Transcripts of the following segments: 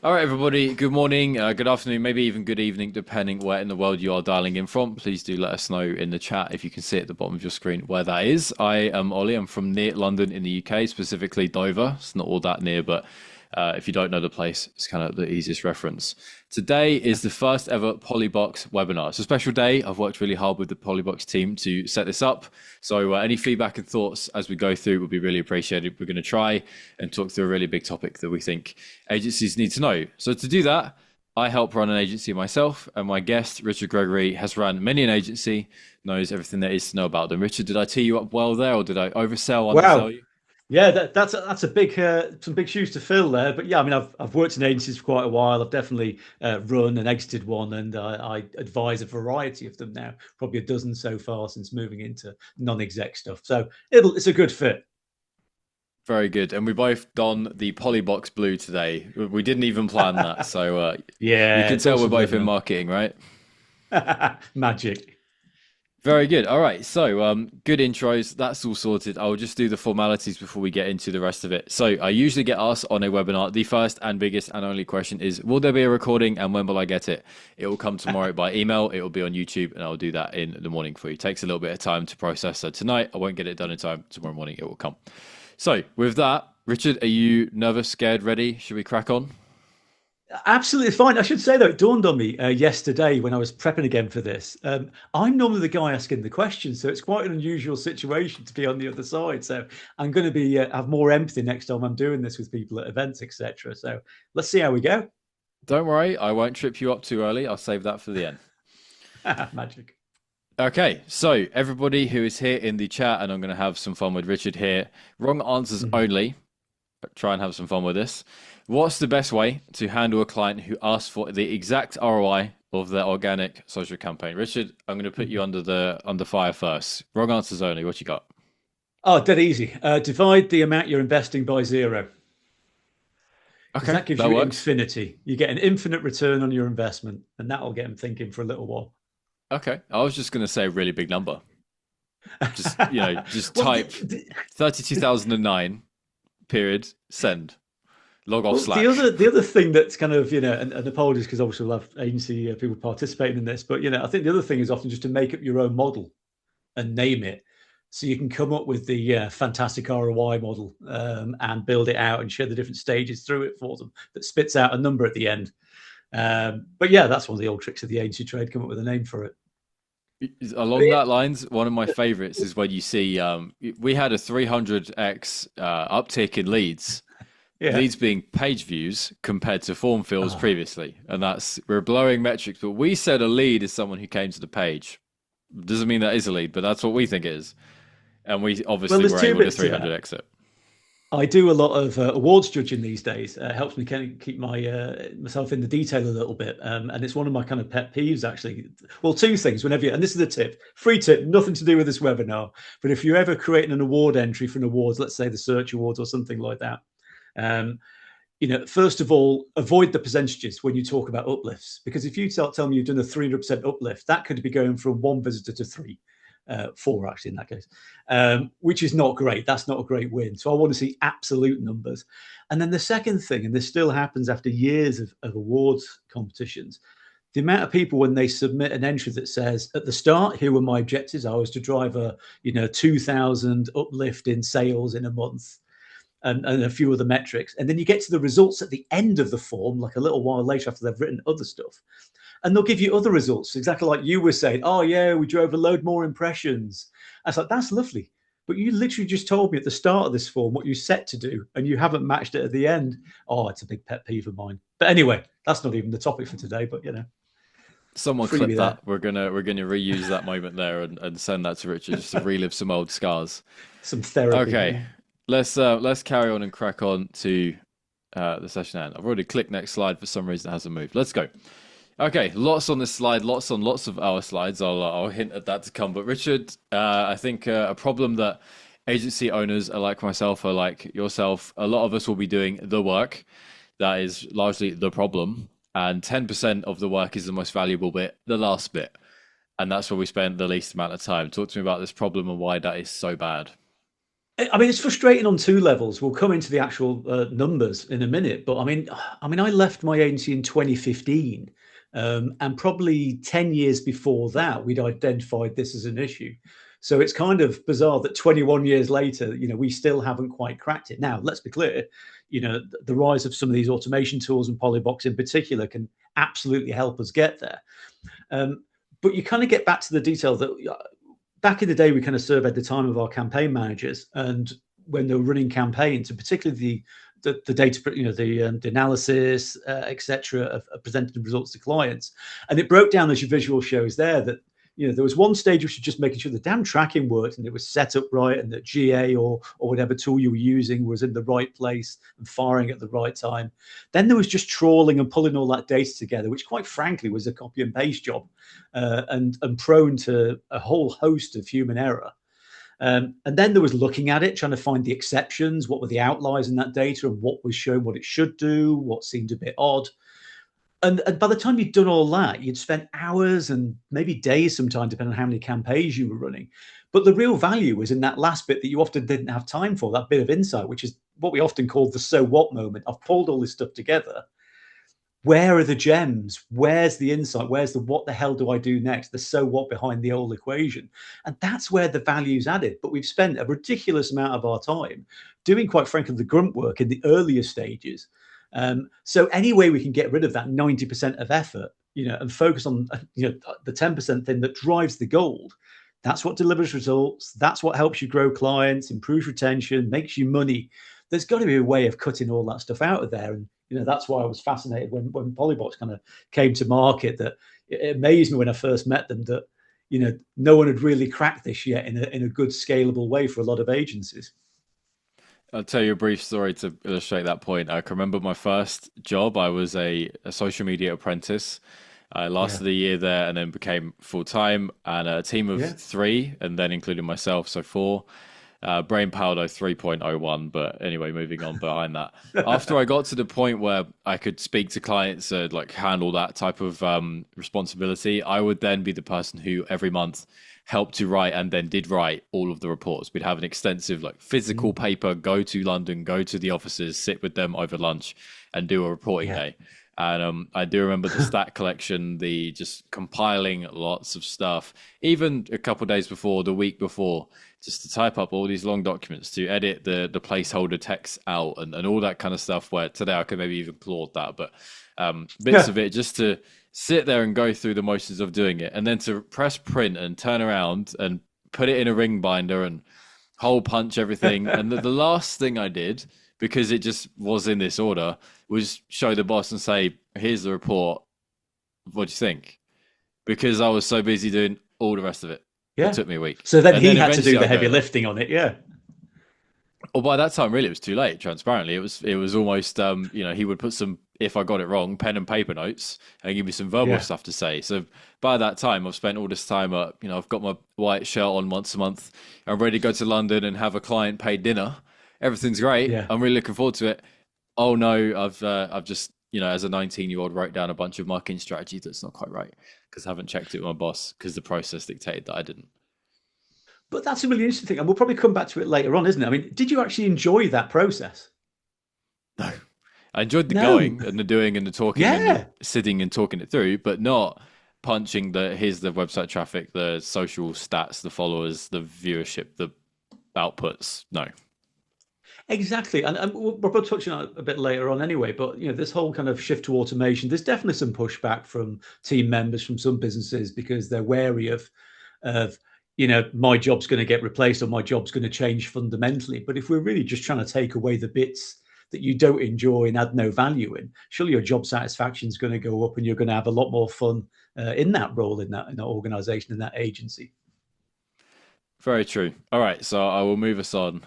All right, everybody. Good morning, good afternoon, maybe even good evening, depending where in the world you are dialing in from. Please do let us know in the chat if you can see at the bottom of your screen where that is. I am Ollie. I'm from near London in the UK, specifically Dover. It's not all that near, but if you don't know the place, it's kind of the easiest reference. Today is the first ever Polybox webinar. It's a special day. I've worked really hard with the Polybox team to set this up. So any feedback and thoughts as we go through would be really appreciated. We're going to try and talk through a really big topic that we think agencies need to know. So to do that, I help run an agency myself, and my guest, Richard Gregory, has run many an agency, knows everything there is to know about them. Richard, did I tee you up well there, or did I oversell, undersell Wow. you? Yeah, that's a big some big shoes to fill there. But yeah, I mean, I've worked in agencies for quite a while. I've definitely run and exited one, and I advise a variety of them now, probably a dozen so far since moving into non-exec stuff. So it's a good fit. Very good. And we both don the Polybox blue today. We didn't even plan that. So you Yeah, can it's tell we're awesome both in webinar. marketing, right? Magic. Very good. All right. So, good intros. That's all sorted. I'll just do the formalities before we get into the rest of it. So, I usually get asked on a webinar, the first and biggest and only question is, will there be a recording and when will I get it? It will come tomorrow by email. It will be on YouTube and I'll do that in the morning for you. It takes a little bit of time to process. So, tonight, I won't get it done in time. Tomorrow morning, it will come. So, with that, Richard, are you nervous, scared, ready? Should we crack on? Absolutely fine. I should say though, it dawned on me yesterday when I was prepping again for this. I'm normally the guy asking the questions, so it's quite an unusual situation to be on the other side. So I'm going to be have more empathy next time I'm doing this with people at events, etc. So let's see how we go. Don't worry, I won't trip you up too early. I'll save that for the end. Magic. Okay, so everybody who is here in the chat, and I'm going to have some fun with Richard here. Wrong answers Mhm. only. Try and have some fun with this. What's the best way to handle a client who asks for the exact ROI of their organic social campaign? Richard, I'm going to put you Mhm. under fire first. Wrong answers only. What you got? Oh, dead easy. Divide the amount you're investing by zero because Okay, that gives that you works. infinity. You get an infinite return on your investment, and that will get them thinking for a little while. Okay, I was just going to say a really big number. Just well, type 32,009 period send. Log off Well, Slack. the other thing that's kind of and apologies because obviously we'll have agency people participating in this, but I think the other thing is often just to make up your own model and name it, so you can come up with the fantastic ROI model and build it out and show the different stages through it for them that spits out a number at the end. But yeah, that's one of the old tricks of the agency trade. Come up with a name for it. But Along that lines, one of my favorites is when you see we had a 300x uptick in yeah, leads being page views compared to form fills oh. previously, and that's we're blowing metrics. But we said a lead is someone who came to the page. Doesn't mean that is a lead, but that's what we think it is, and we Well, obviously there's were two able to bits to that. 300 exit. I do a lot of awards judging these days. Helps me kind of keep my myself in the detail a little bit, and it's one of my kind of pet peeves actually. Well, two things. Whenever and this is a tip, free tip, nothing to do with this webinar. But if you're ever creating an award entry for an awards, let's say the Search Awards or something like that, um, first of all, avoid the percentages when you talk about uplifts, because if you tell me you've done a 300% uplift, that could be going from one visitor to three, four actually in that case, which is not great. That's not a great win. So I want to see absolute numbers. And then the second thing, and this still happens after years of awards competitions, the amount of people when they submit an entry that says at the start, here were my objectives. I was to drive a 2,000 uplift in sales in a month and a few other metrics. And then you get to the results at the end of the form, like a little while later after they've written other stuff. And they'll give you other results, exactly like you were saying. Oh, yeah, we drove a load more impressions. I was like, that's lovely. But you literally just told me at the start of this form what you set to do, and you haven't matched it at the end. Oh, it's a big pet peeve of mine. But anyway, that's not even the topic for today, but Someone clip freebie that. there. We're gonna reuse that moment there and send that to Richard just to relive some old scars. Some therapy. Okay, Yeah. let's carry on and crack on to the session end. I've already clicked next slide for some reason it hasn't moved. Let's go. Okay, lots on this slide, lots of our slides. I'll hint at that to come. But Richard, I think a problem that agency owners are like myself, are like yourself. A lot of us will be doing the work. That is largely the problem, and 10% of the work is the most valuable bit, the last bit, and that's where we spend the least amount of time. Talk to me about this problem and why that is so bad. I mean, it's frustrating on two levels. We'll come into the actual numbers in a minute, but I left my agency in 2015, and probably 10 years before that, we'd identified this as an issue. So it's kind of bizarre that 21 years later, we still haven't quite cracked it. Now, let's be clear, the rise of some of these automation tools and Polybox in particular can absolutely help us get there. But you kind of get back to the detail that back in the day, we kind of surveyed the time of our campaign managers, and when they were running campaigns, and particularly the data, the analysis, etc., of presenting results to clients, and it broke down as your visual shows there that there was one stage which was just making sure the damn tracking worked and it was set up right, and that GA or whatever tool you were using was in the right place and firing at the right time. Then there was just trawling and pulling all that data together, which quite frankly was a copy and paste job, and prone to a whole host of human error. And then there was looking at it, trying to find the exceptions, what were the outliers in that data, and what was showing what it should do, what seemed a bit odd. And by the time you'd done all that, you'd spent hours and maybe days sometimes, depending on how many campaigns you were running. But the real value was in that last bit that you often didn't have time for, that bit of insight, which is what we often call the so what moment. I've pulled all this stuff together. Where are the gems? Where's the insight? Where's the what the hell do I do next? The so what behind the old equation. And that's where the value's added. But we've spent a ridiculous amount of our time doing, quite frankly, the grunt work in the earlier stages. So any way we can get rid of that 90% of effort, and focus on the 10% thing that drives the gold, that's what delivers results. That's what helps you grow clients, improves retention, makes you money. There's got to be a way of cutting all that stuff out of there. And that's why I was fascinated when Polybox kind of came to market. That it amazed me when I first met them that no one had really cracked this yet in a good scalable way for a lot of agencies. I'll tell you a brief story to illustrate that point. I can remember my first job. I was a social media apprentice. I Yeah, lasted a year there and then became full time and a team of yeah, three, and then including myself, so four. Brain power though 3.01, but anyway, moving on behind that. After I got to the point where I could speak to clients, like handle that type of responsibility, I would then be the person who every month helped to write and then did write all of the reports. We'd have an extensive like physical mm, paper, go to London, go to the offices, sit with them over lunch and do a reporting yeah, day. And I do remember the stat collection, the just compiling lots of stuff, even a couple of days before, the week before, just to type up all these long documents, to edit the placeholder text out and all that kind of stuff. Where today I could maybe even claude that, but bits yeah. of it just to sit there and go through the motions of doing it, and then to press print and turn around and put it in a ring binder and hole punch everything. And the last thing I did, because it just was in this order, was show the boss and say, "Here's the report. What do you think?" Because I was so busy doing all the rest of it. It Yeah. took me a week. So then And he then had to do eventually the I'd heavy go there. lifting on it. Yeah. Well, by that time, really, it was too late. Transparently, it was almost he would put some, if I got it wrong, pen and paper notes and give me some verbal Yeah. stuff to say. So by that time, I've spent all this time. I've got my white shirt on once a month. I'm ready to go to London and have a client paid dinner. Everything's great. Yeah. I'm really looking forward to it. Oh no, I've just as a 19-year-old wrote down a bunch of marketing strategies that's not quite right because I haven't checked it with my boss because the process dictated that I didn't. But that's a really interesting thing. And we'll probably come back to it later on, isn't it? I mean, did you actually enjoy that process? No. I enjoyed the No. going and the doing and the talking and the Yeah. sitting and talking it through, but not punching here's the website traffic, the social stats, the followers, the viewership, the outputs. No. Exactly. And we'll touch on it a bit later on anyway. But, this whole kind of shift to automation, there's definitely some pushback from team members from some businesses because they're wary of my job's going to get replaced or my job's going to change fundamentally. But if we're really just trying to take away the bits that you don't enjoy and add no value in, surely your job satisfaction is going to go up and you're going to have a lot more fun in that role, in that organization, in that agency. Very true. All right, so I will move us on.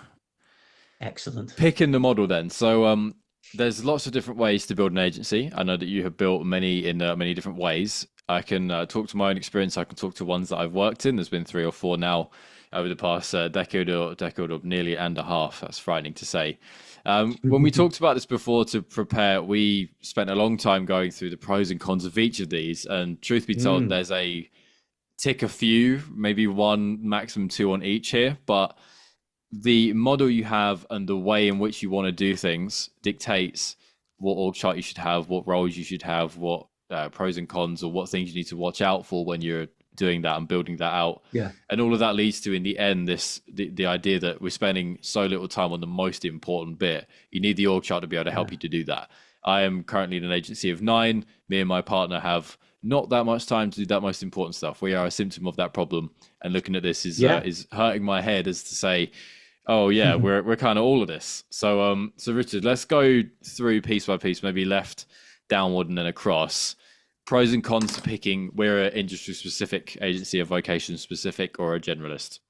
Excellent. Picking the model then. So there's lots of different ways to build an agency. I know that you have built many in many different ways. I can talk to my own experience. I can talk to ones that I've worked in. There's been three or four now over the past decade or nearly and a half. That's frightening to say. When we talked about this before to prepare, we spent a long time going through the pros and cons of each of these. And truth be told, Mm, there's a tick a few, maybe one, maximum two on each here. But the model you have and the way in which you want to do things dictates what org chart you should have, what roles you should have, what pros and cons, or what things you need to watch out for when you're doing that and building that out. Yeah, And all of that leads to, in the end, the idea that we're spending so little time on the most important bit. You need the org chart to be able to help yeah, you to do that. I am currently in an agency of 9. Me and my partner have not that much time to do that most important stuff. We are a symptom of that problem. And looking at this yeah. is hurting my head, as to say, oh yeah, we're kind of all of this. So Richard, let's go through piece by piece, maybe left, downward, and then across. Pros and cons to picking. We're an industry specific agency, a vocation specific, or a generalist.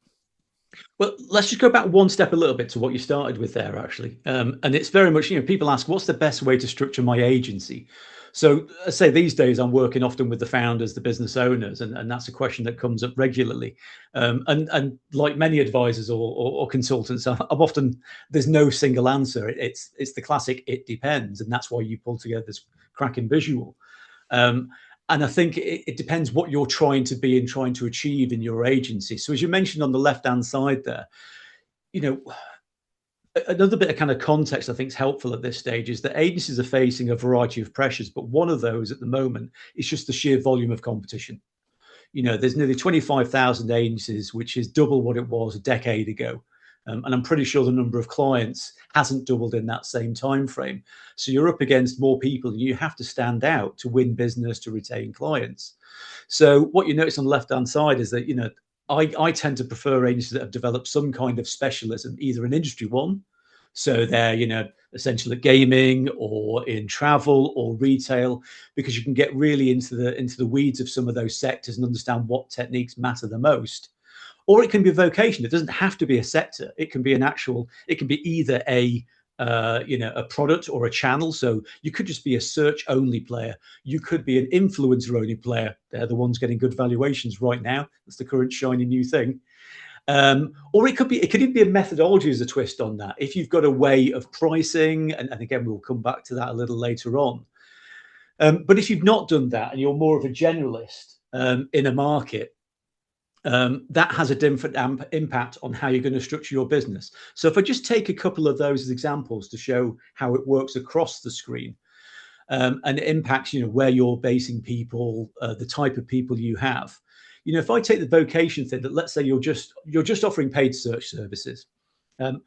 Well, let's just go back one step a little bit to what you started with there, actually. And it's very much, people ask, what's the best way to structure my agency? So I say these days I'm working often with the founders, the business owners, and that's a question that comes up regularly. And like many advisors or consultants, I'm often, there's no single answer. It's the classic, it depends. And that's why you pull together this cracking visual. Um, and I think it depends what you're trying to be and trying to achieve in your agency. So as you mentioned on the left-hand side there, you know, another bit of kind of context I think is helpful at this stage is that agencies are facing a variety of pressures, but one of those at the moment is just the sheer volume of competition. There's nearly 25,000 agencies, which is double what it was a decade ago. And I'm pretty sure the number of clients hasn't doubled in that same time frame. So you're up against more people, and you have to stand out to win business, to retain clients. So what you notice on the left-hand side is that, I tend to prefer agencies that have developed some kind of specialism, either in industry one, so they're, essential at gaming or in travel or retail, because you can get really into the weeds of some of those sectors and understand what techniques matter the most. Or it can be a vocation. It doesn't have to be a sector. It can be it can be either a product or a channel. So you could just be a search only player. You could be an influencer only player. They're the ones getting good valuations right now. That's the current shiny new thing. Or it could even be a methodology as a twist on that. If you've got a way of pricing, and again, we'll come back to that a little later on. But if you've not done that and you're more of a generalist in a market, that has a different impact on how you're going to structure your business. So if I just take a couple of those as examples to show how it works across the screen, and it impacts, where you're basing people, the type of people you have. If I take the vocation thing, that let's say you're just offering paid search services, um,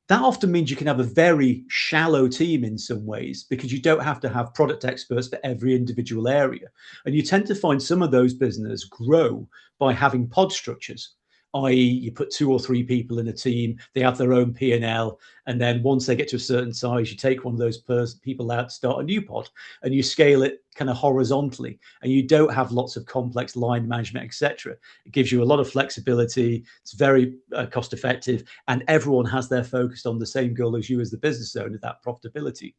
that often means you can have a very shallow team in some ways, because you don't have to have product experts for every individual area. And you tend to find some of those businesses grow by having pod structures, i.e. you put 2 or 3 people in a team, they have their own P&L, and then once they get to a certain size, you take one of those people out to start a new pod, and you scale it kind of horizontally, and you don't have lots of complex line management, etc. It gives you a lot of flexibility. It's very cost effective, and everyone has their focus on the same goal as you as the business owner, that profitability.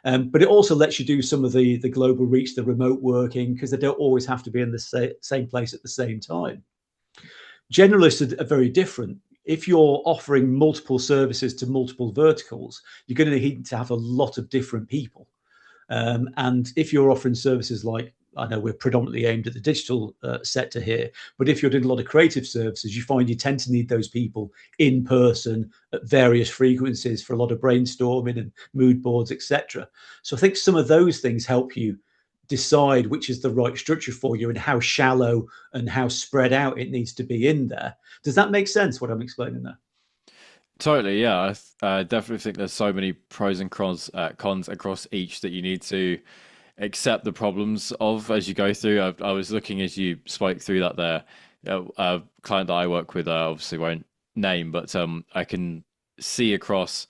But it also lets you do some of the global reach, the remote working, because they don't always have to be in the same place at the same time. Generalists are very different. If you're offering multiple services to multiple verticals, you're going to need to have a lot of different people. And if you're offering services like, I know we're predominantly aimed at the digital sector here, but if you're doing a lot of creative services, you find you tend to need those people in person at various frequencies for a lot of brainstorming and mood boards, etc. So I think some of those things help you decide which is the right structure for you and how shallow and how spread out it needs to be in there. Does that make sense, what I'm explaining there? Totally, yeah. I definitely think there's so many pros and cons across each that you need to accept the problems of as you go through. I was looking as you spoke through that there. A client that I work with, I obviously won't name, but I can see across.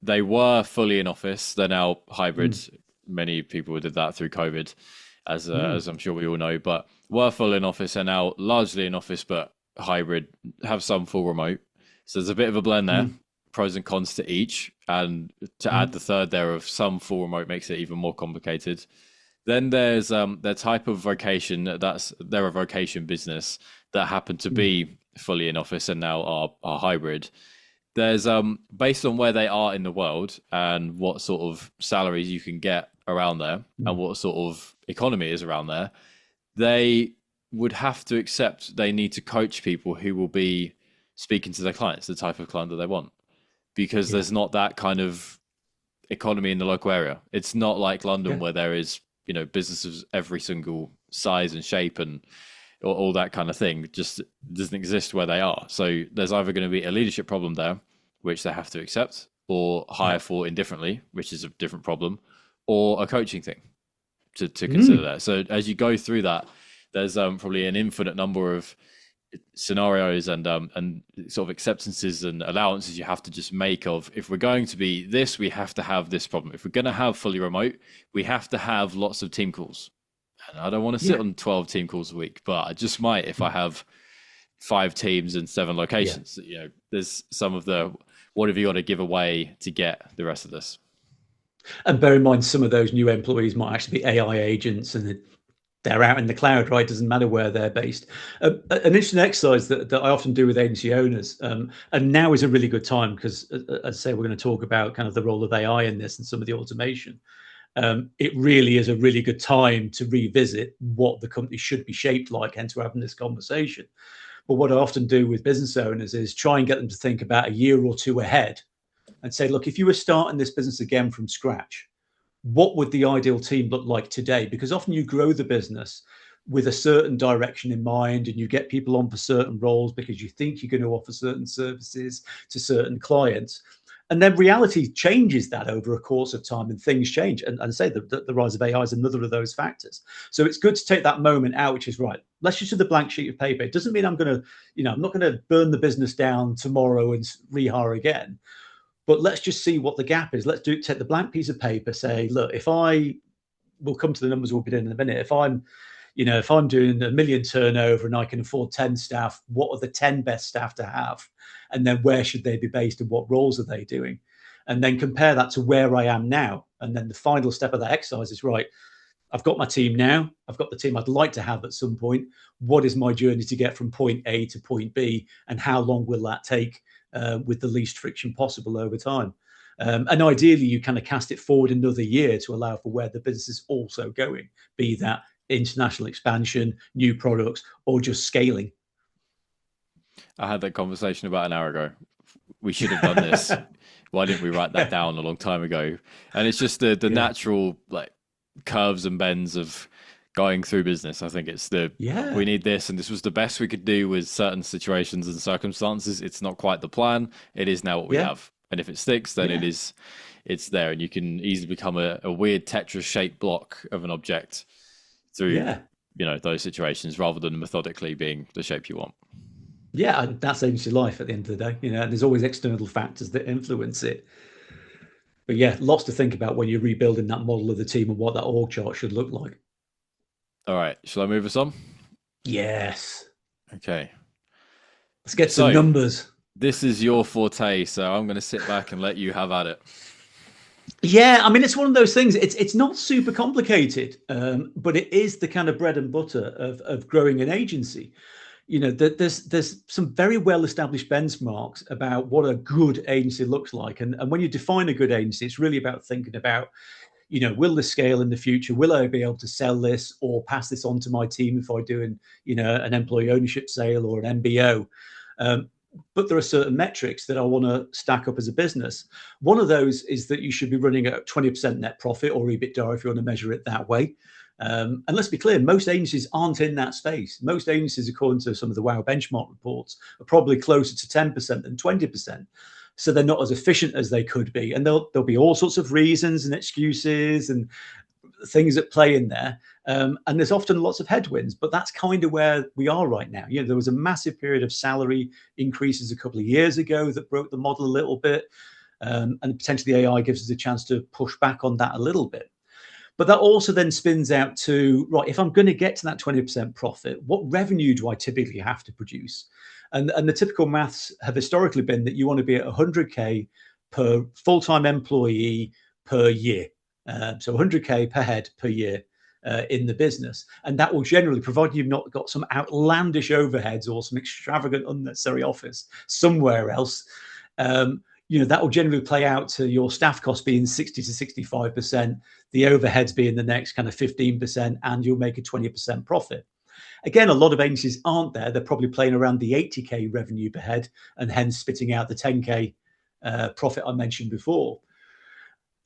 They were fully in office. They're now hybrid. Mm. Many people did that through COVID, Mm. as I'm sure we all know. But were full in office and now largely in office, but hybrid. Have some full remote. So there's a bit of a blend there. Mm. Pros and cons to each, and to add Mm. the third there of some full remote makes it even more complicated. Then there's their type of vocation. They're a vocation business that happen to Mm. be fully in office and now are hybrid. There's based on where they are in the world and what sort of salaries you can get around there and Mm. what sort of economy is around there, they would have to accept they need to coach people who will be speaking to their clients, the type of client that they want, because Yeah. there's not that kind of economy in the local area. It's not like London Yeah. where there is, businesses every single size and shape and all that kind of thing just doesn't exist where they are. So there's either going to be a leadership problem there, which they have to accept, or hire Yeah. for indifferently, which is a different problem, or a coaching thing to consider Mm. that. So as you go through that, there's probably an infinite number of scenarios and sort of acceptances and allowances you have to just make of, if we're going to be this, we have to have this problem. If we're going to have fully remote, we have to have lots of team calls. And I don't want to sit Yeah. on 12 team calls a week, but I just might if I have 5 teams and 7 Yeah. locations. There's some of the what have you got to give away to get the rest of this. And bear in mind, some of those new employees might actually be AI agents, and they're out in the cloud, right? Doesn't matter where they're based. An interesting exercise that I often do with agency owners, and now is a really good time because, as I say, we're going to talk about kind of the role of AI in this and some of the automation. It really is a really good time to revisit what the company should be shaped like, hence we're having this conversation. But what I often do with business owners is try and get them to think about a year or two ahead and say, look, if you were starting this business again from scratch, what would the ideal team look like today? Because often you grow the business with a certain direction in mind and you get people on for certain roles because you think you're going to offer certain services to certain clients. And then reality changes that over a course of time and things change. And say the rise of AI is another of those factors. So it's good to take that moment out, which is right. Let's just do the blank sheet of paper. It doesn't mean I'm going to, I'm not going to burn the business down tomorrow and rehire again. But let's just see what the gap is. Take the blank piece of paper, say, look, we'll come to the numbers we'll be doing in a minute. If I'm doing $1 million turnover and I can afford 10 staff, what are the 10 best staff to have? And then where should they be based and what roles are they doing? And then compare that to where I am now. And then the final step of that exercise is, right, I've got my team now. I've got the team I'd like to have at some point. What is my journey to get from point A to point B? And how long will that take with the least friction possible over time? And ideally, you kind of cast it forward another year to allow for where the business is also going, be that international expansion, new products, or just scaling. I had that conversation about an hour ago. We should have done this. Why didn't we write that down a long time ago? And it's just the Yeah. natural like curves and bends of going through business. I think it's we Yeah. need this, and this was the best we could do with certain situations and circumstances. It's not quite the plan. It is now what we Yeah. have, and if it sticks, then Yeah. it's there, and you can easily become a weird Tetris shaped block of an object through Yeah. those situations rather than methodically being the shape you want. Yeah. And that's agency life at the end of the day. And there's always external factors that influence it. But yeah, lots to think about when you're rebuilding that model of the team and what that org chart should look like. All right, shall I move us on? Yes. Okay. Let's get to the So numbers. this is your forte, so I'm going to sit back and let you have at it. Yeah, I mean, it's one of those things. It's not super complicated, but it is the kind of bread and butter of growing an agency. There's some very well established benchmarks about what a good agency looks like, and when you define a good agency, it's really about thinking about, will this scale in the future? Will I be able to sell this or pass this on to my team if I do an employee ownership sale or an MBO? But there are certain metrics that I want to stack up as a business. One of those is that you should be running at 20% net profit or EBITDA if you want to measure it that way. And let's be clear, most agencies aren't in that space. Most agencies, according to some of the WOW benchmark reports, are probably closer to 10% than 20%. So they're not as efficient as they could be. And there'll be all sorts of reasons and excuses and things at play in there. And there's often lots of headwinds, but that's kind of where we are right now. There was a massive period of salary increases a couple of years ago that broke the model a little bit. And potentially AI gives us a chance to push back on that a little bit. But that also then spins out to, right, if I'm going to get to that 20% profit, what revenue do I typically have to produce? And the typical maths have historically been that you want to be at 100K per full-time employee per year. So 100K per head per year in the business. And that will generally, provided you've not got some outlandish overheads or some extravagant unnecessary office somewhere else, that will generally play out to your staff cost being 60 to 65%, the overheads being the next kind of 15%, and you'll make a 20% profit. Again, a lot of agencies aren't there. They're probably playing around the 80K revenue per head and hence spitting out the 10K profit I mentioned before.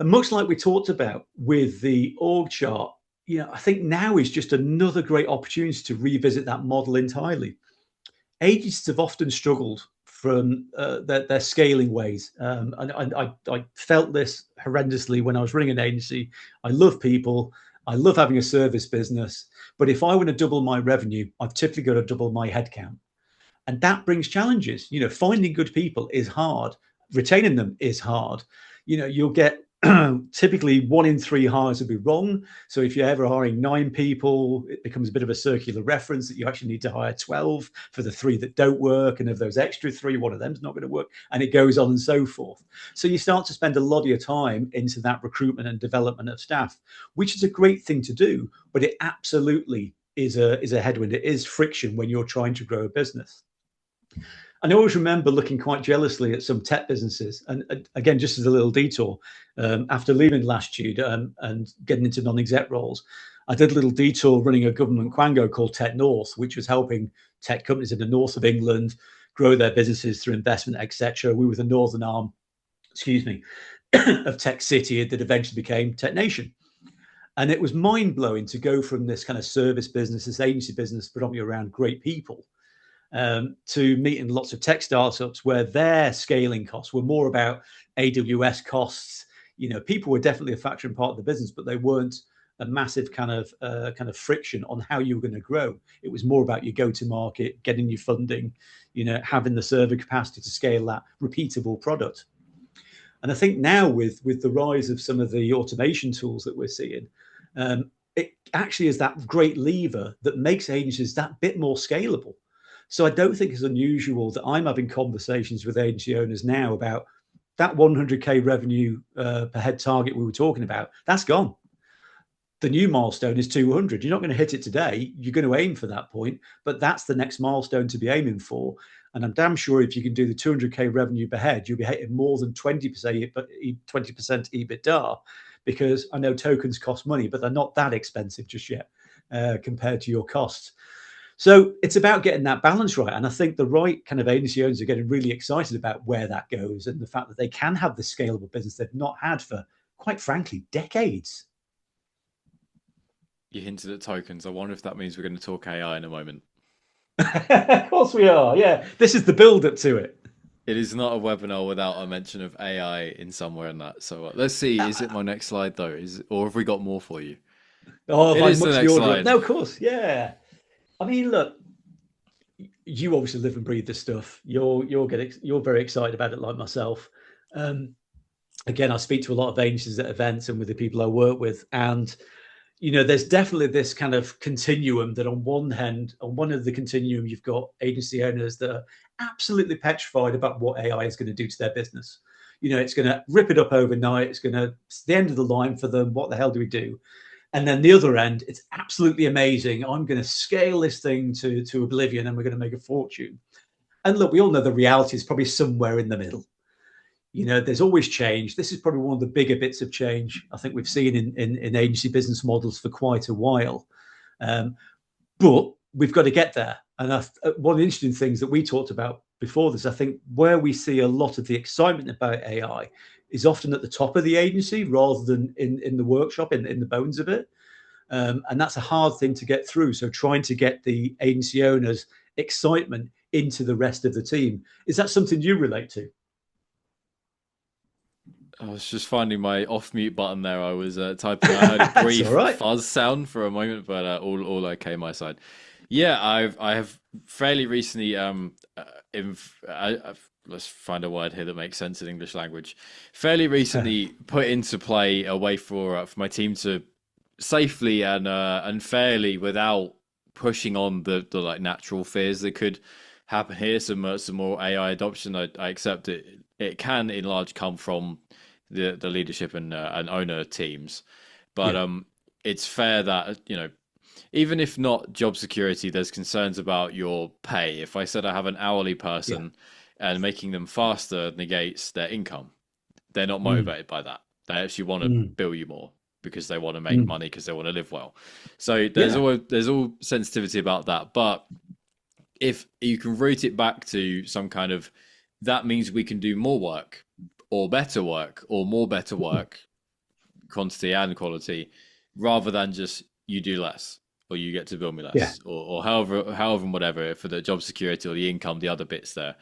And much like we talked about with the org chart, I think now is just another great opportunity to revisit that model entirely. Agencies have often struggled from their scaling ways. And I felt this horrendously when I was running an agency. I love people. I love having a service business. But if I want to double my revenue, I've typically got to double my headcount. And that brings challenges. Finding good people is hard. Retaining them is hard. You'll get typically 1 in 3 hires will be wrong. So if you're ever hiring 9 people, it becomes a bit of a circular reference that you actually need to hire 12 for the 3 that don't work. And of those extra 3, one of them's not going to work. And it goes on and so forth. So you start to spend a lot of your time into that recruitment and development of staff, which is a great thing to do, but it absolutely is a headwind. It is friction when you're trying to grow a business. And I always remember looking quite jealously at some tech businesses. And again, just as a little detour, after leaving Latitude and getting into non-exec roles, I did a little detour running a government quango called Tech North, which was helping tech companies in the north of England grow their businesses through investment, etc. We were the northern arm, of Tech City that eventually became Tech Nation. And it was mind-blowing to go from this kind of service business, this agency business, predominantly around great people, to meeting lots of tech startups where their scaling costs were more about AWS costs. People were definitely a factor and part of the business, but they weren't a massive kind of friction on how you were going to grow. It was more about your go-to-market, getting your funding, having the server capacity to scale that repeatable product. And I think now with the rise of some of the automation tools that we're seeing, it actually is that great lever that makes agencies that bit more scalable. So I don't think it's unusual that I'm having conversations with agency owners now about that 100K revenue per head target we were talking about. That's gone. The new milestone is 200. You're not going to hit it today. You're going to aim for that point, but that's the next milestone to be aiming for. And I'm damn sure if you can do the 200K revenue per head, you'll be hitting more than 20% EBITDA, because I know tokens cost money, but they're not that expensive just yet compared to your costs. So it's about getting that balance right. And I think the right kind of agency owners are getting really excited about where that goes and the fact that they can have the scalable business they've not had for, quite frankly, decades. You hinted at tokens. I wonder if that means we're going to talk AI in a moment. Of course we are. Yeah. This is the build up to it. It is not a webinar without a mention of AI in somewhere in that. So let's see. Is it my next slide though? Or have we got more for you? Oh, if It I'm is the much the next order. slide. No, of course. Yeah. I mean, look, you obviously live and breathe this stuff. You're very excited about it, like myself. Again, I speak to a lot of agencies at events and with the people I work with, and there's definitely this kind of continuum that on one of the continuum, you've got agency owners that are absolutely petrified about what AI is going to do to their business. It's going to rip it up overnight. It's the end of the line for them. What the hell do we do? And then the other end, it's absolutely amazing. I'm going to scale this thing to oblivion and we're going to make a fortune. And look, we all know the reality is probably somewhere in the middle. There's always change. This is probably one of the bigger bits of change I think we've seen in agency business models for quite a while. But we've got to get there. And one of the interesting things that we talked about before this, I think where we see a lot of the excitement about AI is often at the top of the agency rather than in the workshop, in the bones of it. And that's a hard thing to get through. So trying to get the agency owners' excitement into the rest of the team. Is that something you relate to? I was just finding my off mute button there. I was typing. I heard a That's all brief right. fuzz sound for a moment, but all okay my side. Yeah, I have fairly recently let's find a word here that makes sense in English language. Fairly recently put into play a way for my team to safely and fairly, without pushing on the like natural fears that could happen here. Some more AI adoption. I accept it. It can in large come from the leadership and owner teams, but Yeah. it's fair that even if not job security, there's concerns about your pay. If I said I have an hourly Yeah. person and making them faster negates their income, they're not Mm, motivated by that. They actually want to mm. bill you more. because they want to make money, because they want to live well. So there's all sensitivity about that. But if you can root it back to some kind of, that means we can do more work or better work or more better work, quantity and quality, rather than just you do less or you get to bill me Yeah. less, or however and whatever for the job security or the income, the other bits there.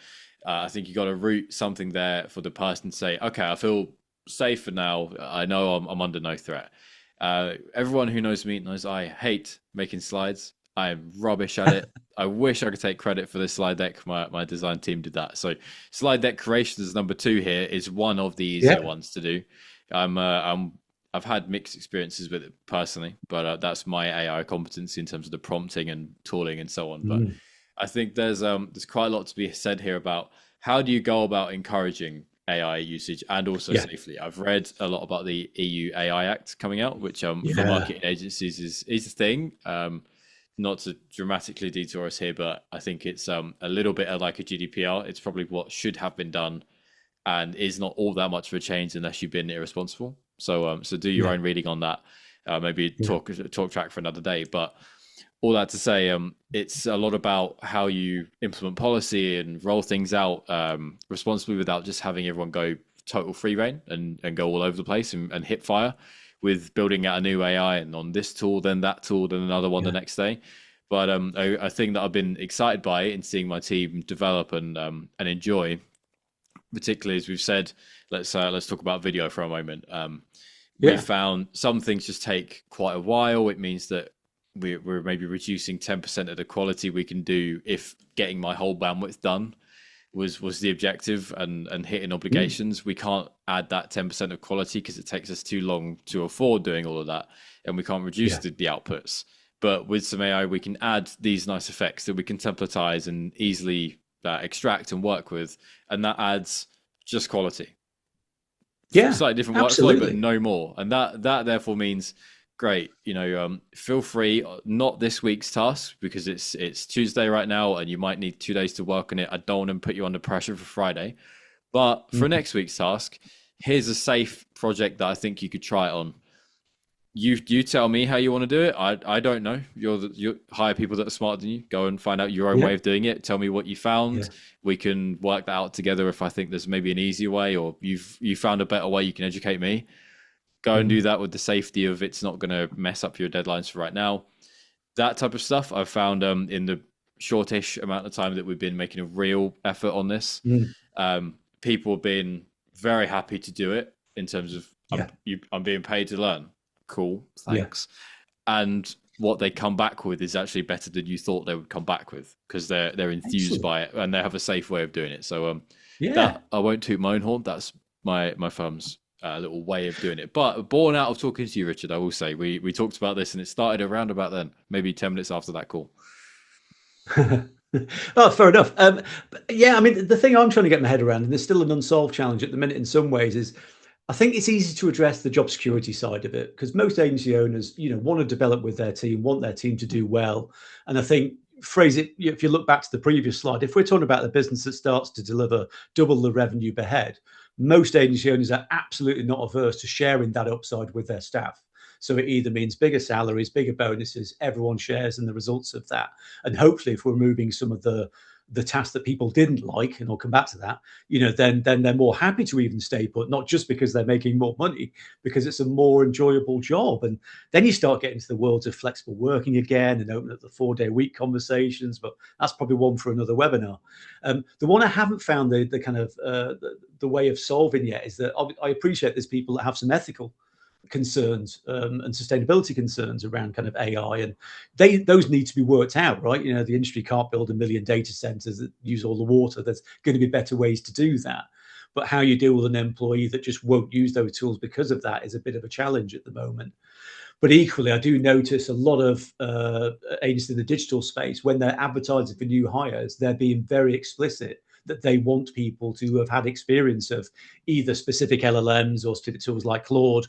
I think you got to root something there for the person to say, okay, I feel safe for now. I know I'm under no threat. Everyone who knows me knows I hate making slides. I'm rubbish at it. I wish I could take credit for this slide deck. My design team did that. So slide deck creation is number 2 here, is one of the easier Yeah. ones to do. I've had mixed experiences with it personally, but that's my AI competency in terms of the prompting and tooling and so on. But I think there's quite a lot to be said here about how do you go about encouraging AI usage and also Yeah. safely. I've read a lot about the EU AI Act coming out, which for Yeah. marketing agencies is a thing. Not to dramatically detour us here, but I think it's a little bit like a GDPR. It's probably what should have been done and is not all that much of a change unless you've been irresponsible. So do your Yeah. own reading on that. Maybe Yeah. talk track for another day. But all that to say, it's a lot about how you implement policy and roll things out responsibly without just having everyone go total free reign and go all over the place and hit fire with building out a new AI and on this tool, then that tool, then another one the Yeah. next day. But a thing that I've been excited by in seeing my team develop and enjoy, particularly as we've said, let's talk about video for a moment. We Yeah. found some things just take quite a while. It means that we're maybe reducing 10% of the quality we can do if getting my whole bandwidth done was the objective and hitting obligations. We can't add that 10% of quality because it takes us too long to afford doing all of that, and we can't reduce Yeah. the outputs. But with some AI, we can add these nice effects that we can templatize and easily extract and work with, and that adds just quality. Yeah. Slightly different workflow, but Absolutely. no more. And that therefore means great. Feel free. Not this week's task because it's Tuesday right now, and you might need 2 days to work on it. I don't want to put you under pressure for Friday, but for next week's task, here's a safe project that I think you could try it on. You tell me how you want to do it. I don't know. You hire people that are smarter than you. Go and find out your own way Yeah. of doing it. Tell me what you found. Yeah. We can work that out together. If I think there's maybe an easier way, or you found a better way, you can educate me. Go and do that with the safety of it's not going to mess up your deadlines for right now. That type of stuff I've found in the shortish amount of time that we've been making a real effort on this. People have been very happy to do it in terms of Yeah. I'm being paid to learn. Cool, Yeah. thanks. And what they come back with is actually better than you thought they would come back with because they're enthused Excellent. by it and they have a safe way of doing it. So Yeah. that I won't toot my own horn. That's my firm's little way of doing it. But born out of talking to you, Richard, I will say we talked about this and it started around about then, maybe 10 minutes after that call. Oh, fair enough. But yeah, I mean, the thing I'm trying to get my head around, and there's still an unsolved challenge at the minute in some ways, is I think it's easy to address the job security side of it because most agency owners, want to develop with their team, want their team to do well. And I think phrase it, if you look back to the previous slide, if we're talking about the business that starts to deliver double the revenue per head, most agency owners are absolutely not averse to sharing that upside with their staff. So it either means bigger salaries, bigger bonuses, everyone shares in the results of that. And hopefully, if we're moving some of the tasks that people didn't like, and I'll come back to that, then they're more happy to even stay put, not just because they're making more money, because it's a more enjoyable job. And then you start getting to the worlds of flexible working again and open up the 4-day week conversations, but that's probably one for another webinar. The one I haven't found the kind of the way of solving yet is that I appreciate there's people that have some ethical concerns and sustainability concerns around kind of AI, and those need to be worked out, right? The industry can't build a million data centers that use all the water. There's going to be better ways to do that. But how you deal with an employee that just won't use those tools because of that is a bit of a challenge at the moment. But equally, I do notice a lot of agencies in the digital space, when they're advertising for new hires, they're being very explicit that they want people to have had experience of either specific LLMs or specific tools like Claude,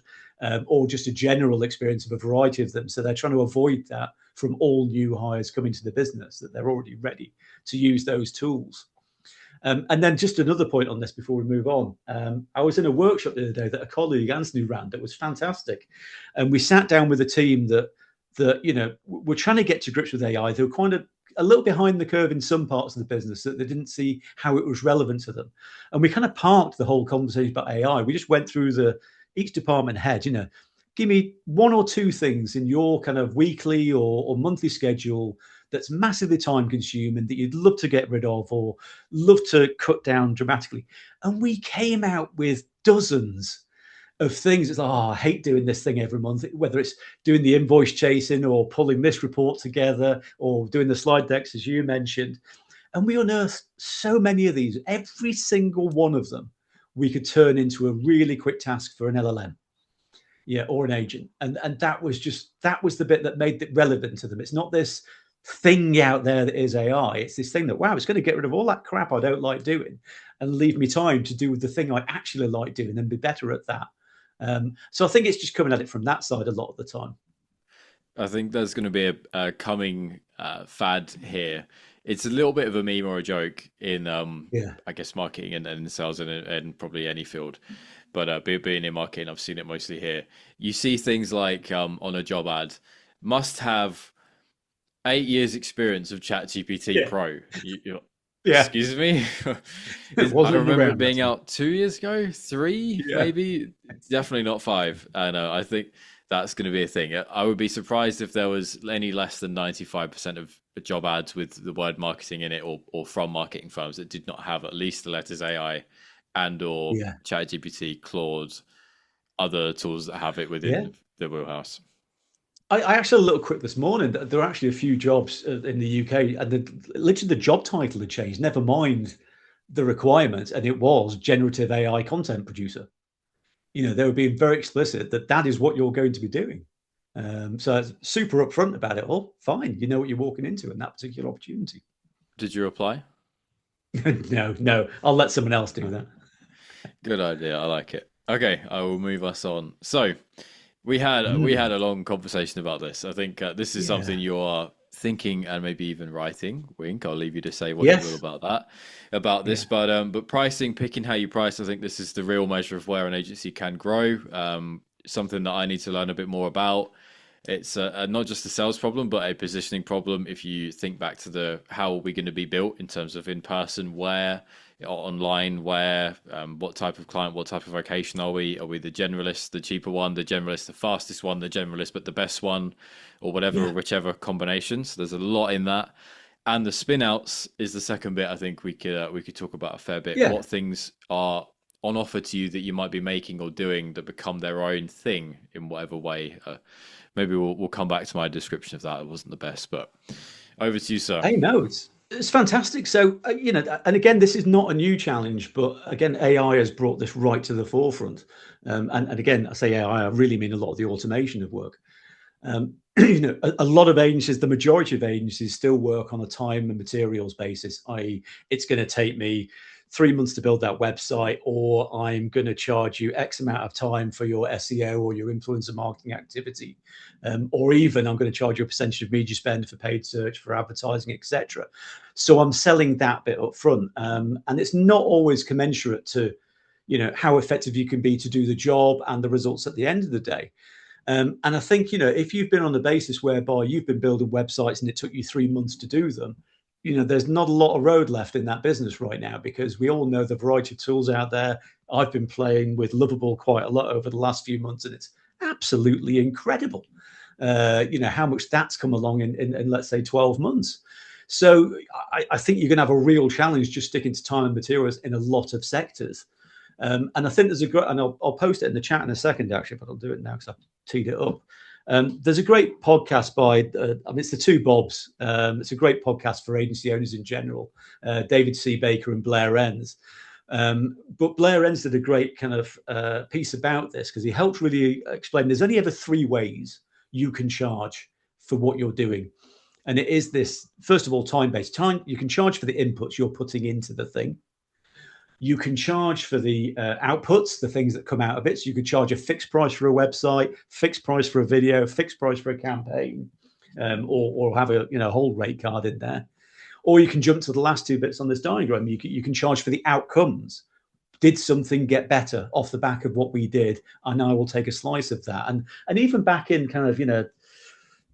or just a general experience of a variety of them. So they're trying to avoid that from all new hires coming to the business, that they're already ready to use those tools. And then just another point on this before we move on. I was in a workshop the other day that a colleague, Anthony, ran that was fantastic. And we sat down with a team that were trying to get to grips with AI. They were kind of a little behind the curve in some parts of the business, that they didn't see how it was relevant to them. And we kind of parked the whole conversation about AI. We just went through each department head, give me one or two things in your kind of weekly or monthly schedule that's massively time consuming that you'd love to get rid of or love to cut down dramatically. And we came out with dozens of things. It's like, oh, I hate doing this thing every month, whether it's doing the invoice chasing or pulling this report together or doing the slide decks, as you mentioned. And we unearthed so many of these. Every single one of them we could turn into a really quick task for an LLM. Yeah, or an agent. And that was the bit that made it relevant to them. It's not this thing out there that is AI. It's this thing that, wow, it's going to get rid of all that crap I don't like doing and leave me time to do the thing I actually like doing and be better at that. So I think it's just coming at it from that side a lot of the time. I think there's going to be a coming fad here. It's a little bit of a meme or a joke in, I guess, marketing and sales and probably any field. But being in marketing, I've seen it mostly here. You see things like on a job ad, must have 8 years experience of ChatGPT Pro. Excuse me? I remember it being out 2 years ago, 3 maybe, definitely not 5. And I think that's going to be a thing. I would be surprised if there was any less than 95% of job ads with the word marketing in it or from marketing firms that did not have at least the letters AI and or ChatGPT, Claude, other tools that have it within the wheelhouse. I actually had a little quick this morning. There are actually a few jobs in the UK, and literally the job title had changed. Never mind the requirements, and it was generative AI content producer. They were being very explicit that is what you're going to be doing. So it's super upfront about it all. Fine, you know what you're walking into in that particular opportunity. Did you apply? No. I'll let someone else do that. Good idea. I like it. Okay, I will move us on. So we had a long conversation about this. I think this is something you are thinking and maybe even writing. Wink. I'll leave you to say what you will about this. But pricing, picking how you price, I think this is the real measure of where an agency can grow. Something that I need to learn a bit more about. It's not just a sales problem, but a positioning problem. If you think back to how are we going to be built in terms of in person, where, online, where, what type of client, what type of vocation are we? Are we the generalist, the cheaper one, the generalist, the fastest one, the generalist, but the best one, or whatever, or whichever combination. So there's a lot in that. And the spin outs is the second bit. I think we could talk about a fair bit. Yeah. What things are on offer to you that you might be making or doing that become their own thing in whatever way. Maybe we'll come back to my description of that. It wasn't the best, but over to you, sir. Hey, no, it's fantastic. So, and again, this is not a new challenge, but again, AI has brought this right to the forefront. And again, I say AI, I really mean a lot of the automation of work. A lot of agencies, the majority of agencies still work on a time and materials basis, i.e. it's going to take me 3 months to build that website, or I'm going to charge you X amount of time for your SEO or your influencer marketing activity. Or even I'm going to charge you a percentage of media spend for paid search, for advertising, etc. So I'm selling that bit up front. And it's not always commensurate to, how effective you can be to do the job and the results at the end of the day. And I think, if you've been on the basis whereby you've been building websites and it took you 3 months to do them, there's not a lot of road left in that business right now, because we all know the variety of tools out there. I've been playing with Lovable quite a lot over the last few months, and it's absolutely incredible. How much that's come along in let's say 12 months. So I think you're going to have a real challenge just sticking to time and materials in a lot of sectors. And I think there's a great, and I'll post it in the chat in a second, actually, but I'll do it now because I've teed it up. There's a great podcast by, it's the two Bobs. It's a great podcast for agency owners in general, David C. Baker and Blair Enns. But Blair Enns did a great kind of piece about this, because he helped really explain there's only ever 3 ways you can charge for what you're doing. And it is this, first of all, time-based. You can charge for the inputs you're putting into the thing. You can charge for the outputs, the things that come out of it. So you could charge a fixed price for a website, fixed price for a video, fixed price for a campaign, or have a whole rate card in there. Or you can jump to the last two bits on this diagram. You can charge for the outcomes. Did something get better off the back of what we did? And I will take a slice of that. And even back in kind of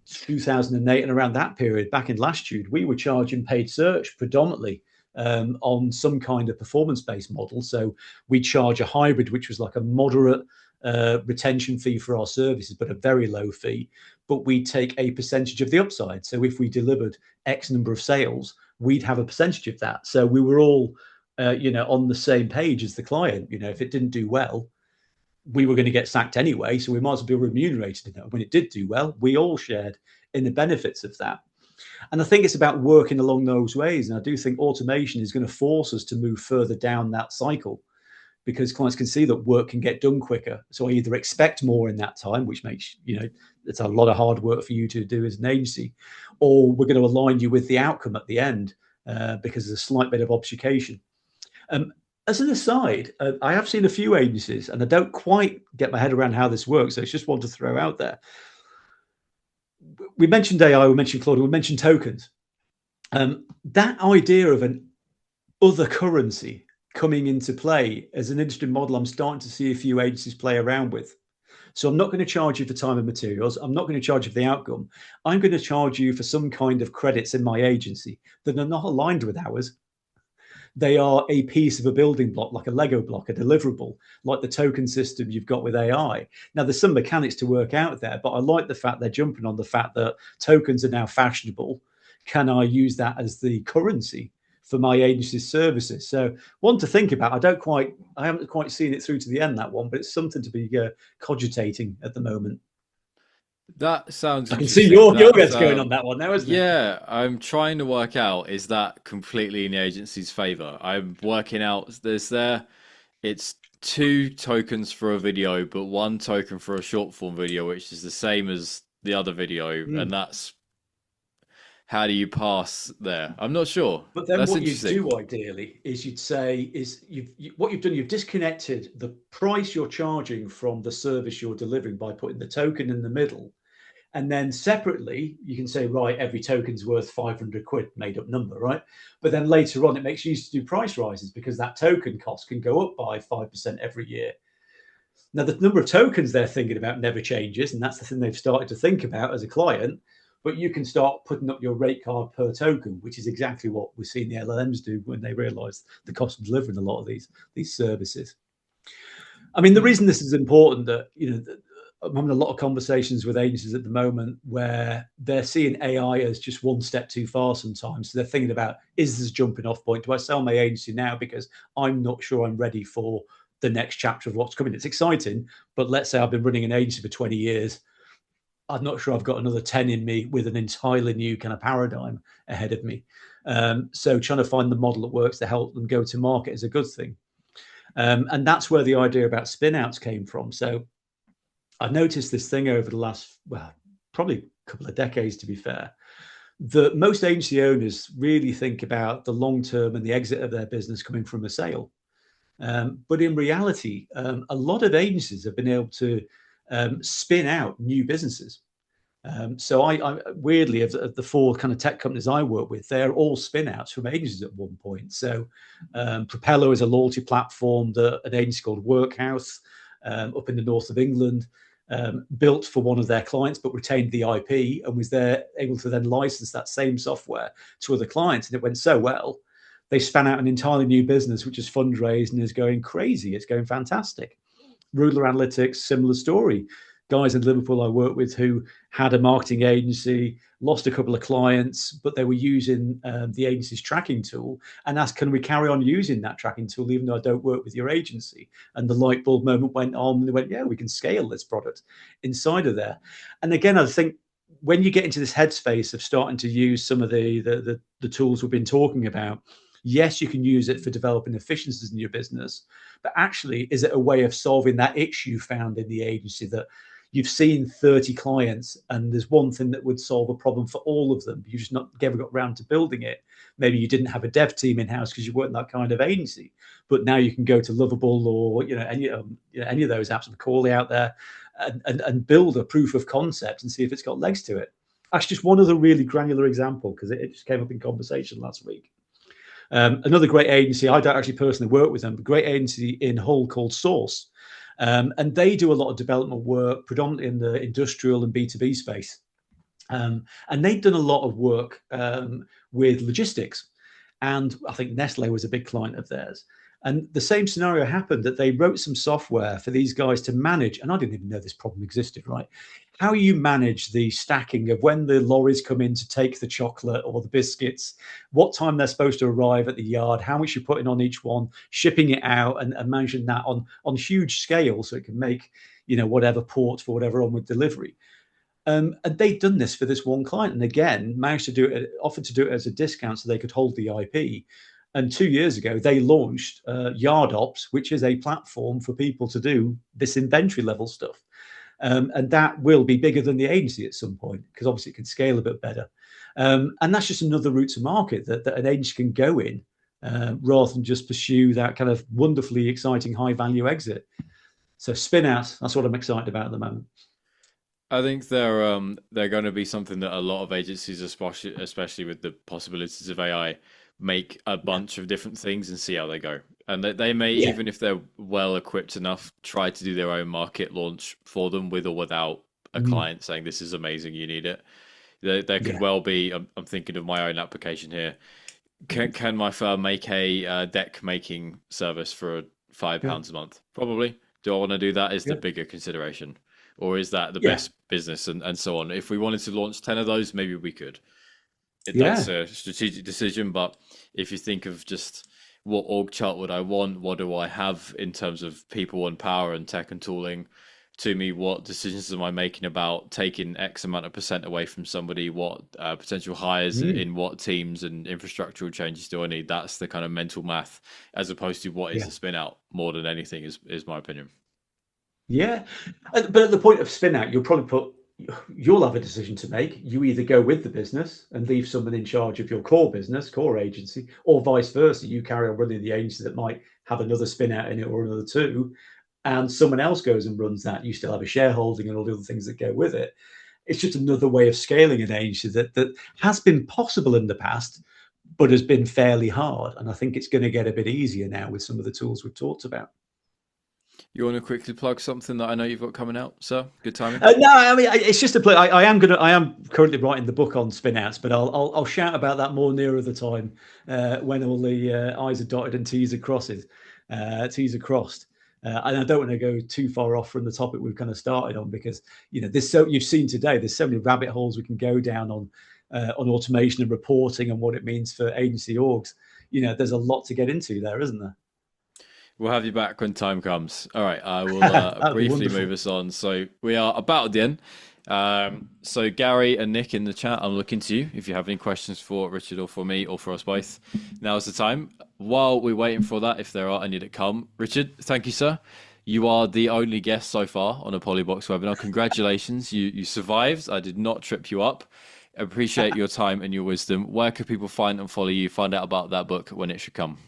2008 and around that period, back in Lastitude, we were charging paid search predominantly on some kind of performance-based model. So we charge a hybrid, which was like a moderate retention fee for our services, but a very low fee. But we take a percentage of the upside. So if we delivered X number of sales, we'd have a percentage of that. So we were all, on the same page as the client. If it didn't do well, we were going to get sacked anyway. So we might as well be remunerated in that. When it did do well, we all shared in the benefits of that. And I think it's about working along those ways. And I do think automation is going to force us to move further down that cycle, because clients can see that work can get done quicker. So I either expect more in that time, which makes, it's a lot of hard work for you to do as an agency, or we're going to align you with the outcome at the end because there's a slight bit of obfuscation. As an aside, I have seen a few agencies, and I don't quite get my head around how this works. So it's just one to throw out there. We mentioned AI, we mentioned Claude, we mentioned tokens. That idea of an other currency coming into play as an interesting model, I'm starting to see a few agencies play around with. So I'm not going to charge you for time and materials. I'm not going to charge you for the outcome. I'm going to charge you for some kind of credits in my agency that are not aligned with ours. They are a piece of a building block, like a Lego block, a deliverable, like the token system you've got with AI. Now, there's some mechanics to work out there, but I like the fact they're jumping on the fact that tokens are now fashionable. Can I use that as the currency for my agency's services? So one to think about. I haven't quite seen it through to the end, that one, but it's something to be cogitating at the moment. That sounds I can see interesting. your head's going on that one now, isn't it? Yeah, I'm trying to work out, is that completely in the agency's favor? I'm working out it's 2 tokens for a video, but 1 token for a short form video, which is the same as the other video, and that's how do you pass there? I'm not sure. But then That's what you interesting. do ideally is you'd say is what you've done, you've disconnected the price you're charging from the service you're delivering by putting the token in the middle. And then separately, you can say, right, every token's worth 500 quid, made up number, right? But then later on, it makes you to do price rises because that token cost can go up by 5% every year. Now, the number of tokens they're thinking about never changes. And that's the thing they've started to think about as a client. But you can start putting up your rate card per token, which is exactly what we've seen the LLMs do when they realize the cost of delivering a lot of these services. I mean, the reason this is important that, I'm having a lot of conversations with agencies at the moment where they're seeing AI as just one step too far sometimes. So they're thinking about, is this a jumping off point? Do I sell my agency now because I'm not sure I'm ready for the next chapter of what's coming? It's exciting, but let's say I've been running an agency for 20 years. I'm not sure I've got another 10 in me with an entirely new kind of paradigm ahead of me. So trying to find the model that works to help them go to market is a good thing. And that's where the idea about spin outs came from. So I've noticed this thing over the last, probably a couple of decades, to be fair, that most agency owners really think about the long term and the exit of their business coming from a sale. But in reality, a lot of agencies have been able to spin out new businesses. So I weirdly, of the 4 kind of tech companies I work with, they're all spin outs from agencies at one point. So Propeller is a loyalty platform that an agency called Workhouse up in the north of England built for one of their clients, but retained the IP and was there able to then license that same software to other clients. And it went so well, they span out an entirely new business, which is fundraised and is going crazy. It's going fantastic. Ruler Analytics, similar story. Guys in Liverpool I work with who had a marketing agency, lost a couple of clients, but they were using the agency's tracking tool and asked, can we carry on using that tracking tool even though I don't work with your agency? And the light bulb moment went on and they went, yeah, we can scale this product inside of there. And again, I think when you get into this headspace of starting to use some of the tools we've been talking about, yes, you can use it for developing efficiencies in your business, but actually, is it a way of solving that issue found in the agency that you've seen 30 clients and there's one thing that would solve a problem for all of them? You just never got around to building it. Maybe you didn't have a dev team in house because you weren't that kind of agency, but now you can go to Lovable or any of those apps, Macaulay out there, and build a proof of concept and see if it's got legs to it. Actually, just one other really granular example, because it just came up in conversation last week. Another great agency, I don't actually personally work with them, but great agency in Hull called Source. And they do a lot of development work, predominantly in the industrial and B2B space. And they'd done a lot of work with logistics. And I think Nestle was a big client of theirs. And the same scenario happened, that they wrote some software for these guys to manage, and I didn't even know this problem existed, right? How you manage the stacking of when the lorries come in to take the chocolate or the biscuits, what time they're supposed to arrive at the yard, how much you're putting on each one, shipping it out, and managing that on huge scale so it can make, whatever port for whatever onward delivery. And they'd done this for this one client, and again managed to do it, offered to do it as a discount so they could hold the IP. And 2 years ago, they launched Yard Ops, which is a platform for people to do this inventory level stuff. And that will be bigger than the agency at some point, because obviously it can scale a bit better. And that's just another route to market that an agency can go in, rather than just pursue that kind of wonderfully exciting high value exit. So spin out, that's what I'm excited about at the moment. I think they're going to be something that a lot of agencies, especially with the possibilities of AI, make a Yeah. bunch of different things and see how they go. And they may, Yeah. even if they're well equipped enough, try to do their own market launch for them with or without a Mm. client saying this is amazing, you need it. There could Yeah. well be. I'm thinking of my own application here. Can my firm make a deck making service for Yeah. £5 a month? Probably. Do I want to do that? Is the Yeah. bigger consideration, or is that the Yeah. best business and so on? If we wanted to launch 10 of those, maybe we could. That's Yeah. a strategic decision, but if you think of just what org chart would I want, what do I have in terms of people and power and tech and tooling? To me, what decisions am I making about taking X amount of percent away from somebody? What potential hires Mm. in what teams and infrastructural changes do I need? That's the kind of mental math, as opposed to what is Yeah. the spin out more than anything, is my opinion. Yeah. But at the point of spin out, you'll have a decision to make. You either go with the business and leave someone in charge of your core business, core agency, or vice versa. You carry on running the agency that might have another spin out in it or another two, and someone else goes and runs that. You still have a shareholding and all the other things that go with it. It's just another way of scaling an agency that has been possible in the past, but has been fairly hard. And I think it's going to get a bit easier now with some of the tools we've talked about. You want to quickly plug something that I know you've got coming out, sir? Good timing. No, I mean it's just a play. I am currently writing the book on spin outs, but I'll shout about that more nearer the time, when all the I's are dotted and T's are crossed. And I don't want to go too far off from the topic we've kind of started on, because you've seen today. There's so many rabbit holes we can go down on automation and reporting and what it means for agency orgs. There's a lot to get into there, isn't there? We'll have you back when time comes. All right, I will That'd be briefly move wonderful. us on. So we are about at the end. So Gary and Nick in the chat, I'm looking to you if you have any questions for Richard or for me or for us both. Now's the time. While we're waiting for that, if there are any that come, Richard, thank you, sir. You are the only guest so far on a Polybox webinar. Congratulations, you survived. I did not trip you up. Appreciate your time and your wisdom. Where could people find and follow you? Find out about that book when it should come.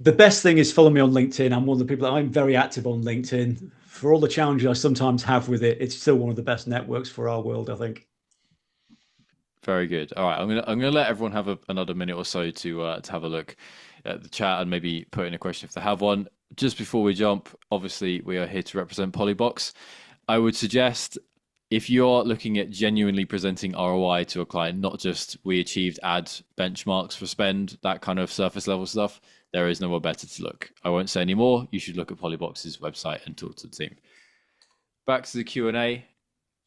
The best thing is follow me on LinkedIn. I'm one of the people I'm very active on LinkedIn. For all the challenges I sometimes have with it, it's still one of the best networks for our world, I think. Very good. All right, I'm gonna let everyone have another minute or so to have a look at the chat and maybe put in a question if they have one. Just before we jump, obviously we are here to represent Polybox. I would suggest if you're looking at genuinely presenting ROI to a client, not just we achieved ad benchmarks for spend, that kind of surface level stuff, there is nowhere better to look. I won't say any more. You should look at Polybox's website and talk to the team. Back to the Q&A.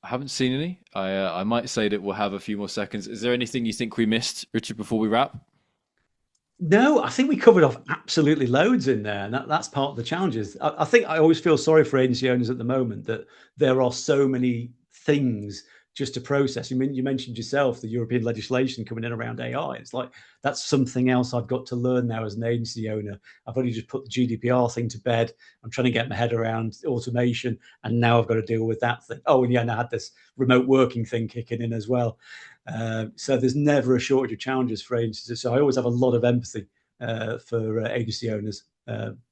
I haven't seen any. I might say that we'll have a few more seconds. Is there anything you think we missed, Richard, before we wrap? No, I think we covered off absolutely loads in there, and that's part of the challenges. I think I always feel sorry for agency owners at the moment, that there are so many things just to process. You mentioned yourself the European legislation coming in around AI. It's like that's something else I've got to learn now as an agency owner. I've only just put the GDPR thing to bed. I'm trying to get my head around automation, and now I've got to deal with that thing. Oh, and yeah, and I had this remote working thing kicking in as well. So there's never a shortage of challenges for agencies. So I always have a lot of empathy for agency owners.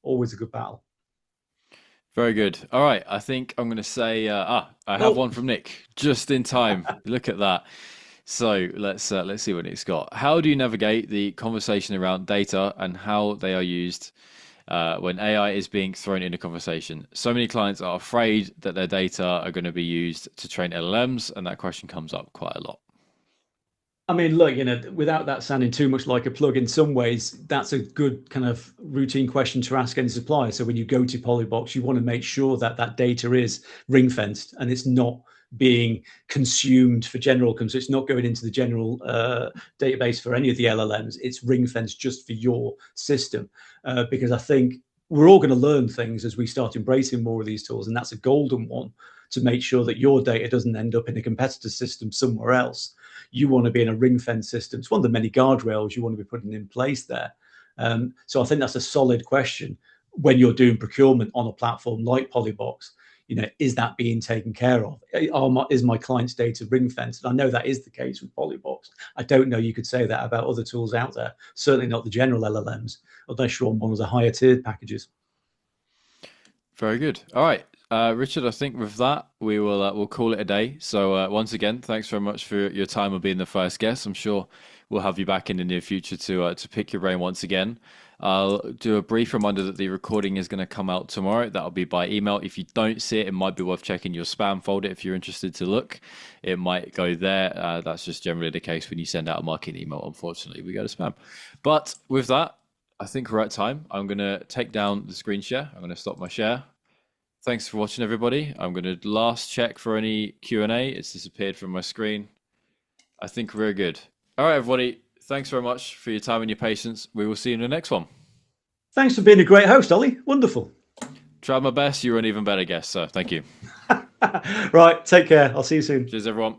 Always a good battle. Very good. All right, I think I'm going to say, I have Oh, one from Nick just in time. Look at that. So let's see what Nick's got. How do you navigate the conversation around data and how they are used when AI is being thrown in a conversation? So many clients are afraid that their data are going to be used to train LLMs, and that question comes up quite a lot. I mean, look, without that sounding too much like a plug, in some ways, that's a good kind of routine question to ask any supplier. So when you go to Polybox, you want to make sure that that data is ring fenced and it's not being consumed for general consumption. It's not going into the general database for any of the LLMs. It's ring fenced just for your system. Because I think we're all going to learn things as we start embracing more of these tools. And that's a golden one, to make sure that your data doesn't end up in a competitor system somewhere else. You want to be in a ring fence system. It's one of the many guardrails you want to be putting in place there. So I think that's a solid question when you're doing procurement on a platform like Polybox. Is that being taken care of? Is my client's data ring fenced? And I know that is the case with Polybox. I don't know you could say that about other tools out there. Certainly not the general LLMs, unless you're on one of the higher tiered packages. Very good. All right, Richard. I think with that we'll call it a day. So once again, thanks very much for your time of being the first guest. I'm sure we'll have you back in the near future to pick your brain once again. I'll do a brief reminder that the recording is going to come out tomorrow. That'll be by email. If you don't see it, it might be worth checking your spam folder if you're interested to look. It might go there. That's just generally the case when you send out a marketing email. Unfortunately, we go to spam. But with that, I think we're at time. I'm going to take down the screen share. I'm going to stop my share. Thanks for watching, everybody. I'm going to last check for any Q&A. It's disappeared from my screen. I think we're good. All right, everybody. Thanks very much for your time and your patience. We will see you in the next one. Thanks for being a great host, Ollie. Wonderful. Tried my best. You were an even better guest, so thank you. Right. Take care. I'll see you soon. Cheers, everyone.